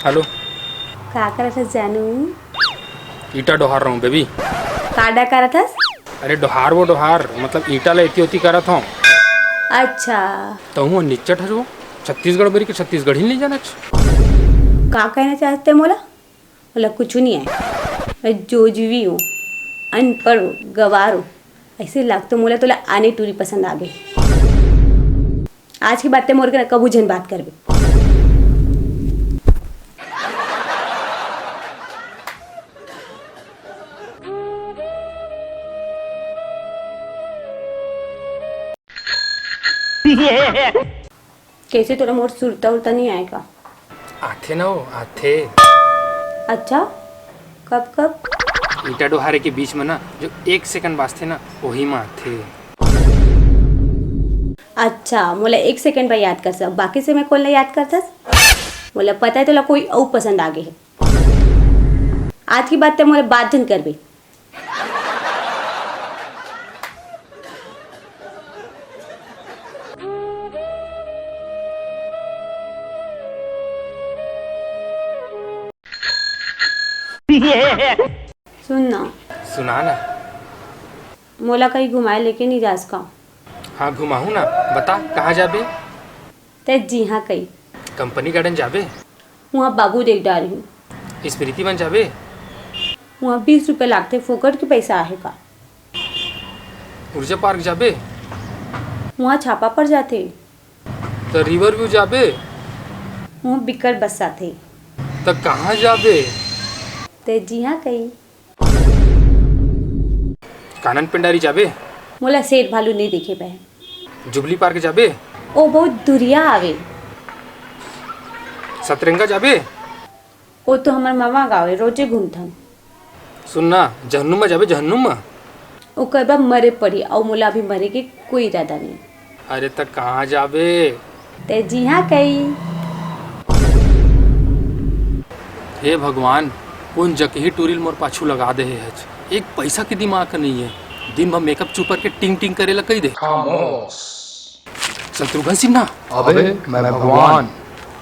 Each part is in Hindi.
हेलो। का करत हस जानू? ईटा डोहार रहा हूँ बेबी। काडा करत हस? अरे डोहार वो डोहार मतलब ईटा ला एती होती करत हूँ। अच्छा। तो हूँ निच्चट हस वो छत्तीसगढ़ बरी के छत्तीसगढ़ ही नहीं जाना। का कहना चाहते मोला? मोला कुछ नहीं है। मैं जोजवी हूँ, अनपढ़ हूँ, गवार हूँ। ऐसे लगता मोला तोला आने टूरी पसंद आ गई। आज की बातें मोर के कबू जन बात करबे। कैसे तोरा मोर सुरता उरता नहीं आएगा? आथे ना वो आथे। अच्छा, कब कब? ईटा डोहारे के बीच में ना जो 1 सेकंड वास्ते ना वही में आथे। अच्छा, मोला 1 सेकंड पर याद कर सब, बाकी से मैं कौन ला याद करथस? मोला पता है तोला कोई और पसंद आ गए है। आज की बात ते मोला बात जन करबे। सुन ना, सुना ना। मोला कहीं घुमाए लेके नहीं जास का? हाँ घुमाऊँ ना, बता कहाँ जाबे? ते जी हाँ कहीं। कंपनी गार्डन जाबे? वहाँ बाबू देख डाली हूँ। स्मृति बन जाबे? वहाँ 20 रुपये लागते, फोकट के पैसा आहे का? ऊर्जा पार्क जाबे? वहाँ छापा पड़ जाते। तो रिवर व्यू जाबे? वहाँ बिकर बस आते। तो कहाँ जाबे? ते जी हाँ कहीं। कानन पिंडारी जाबे? मोला शेर भालू नहीं देखे पे। जुबली पार्क जाबे? ओ बहुत दुरिया आवे। सतरंगा जाबे? ओ तो हमार मामा गावे, रोजे घूमथन। सुनना जहन्नुम में जाबे जहन्नुम में? ओ कई बार मरे पड़ी और मोला अभी मरे के कोई इरादा नहीं। अरे तो कहाँ जाबे? ते जी हाँ कहीं। हे भगवान, कौन जके ही टूरिल मोर पाछू लगा दे है। एक पैसा के दिमाग का नहीं है। दिन भर मेकअप चुपर के टिंग टिंग करे ला कही दे। खामोश। शत्रुघ्न सिन्हा। अबे मैं भगवान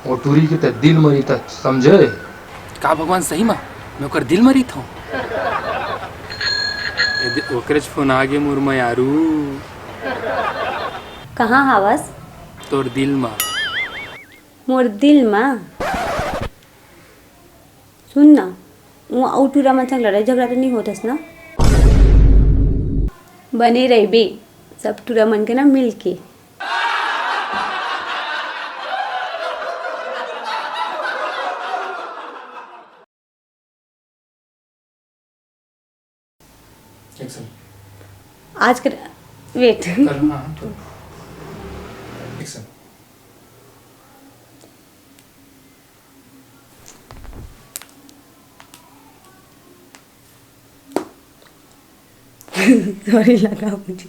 वो टूरी के ते दिल मरी तक समझे। का भगवान सही में मैं ओकर दिल मरी था। ओकरे फोन आगे मोर में यारू। कहाँ हावस? तोर दिल में। मोर दिल में? सुन ना, वो आउटूरा मन संग लड़ाई झगड़ा तो नहीं होतस ना? बने रही बे सब टूरा मन के ना मिल के। आज कर वेट। सॉरी लगा मुझे।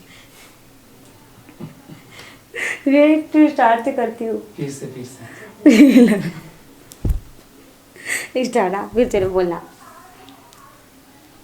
वेट टू स्टार्ट से करती हूँ। फिर से स्टार्ट फिर तेरे बोलना।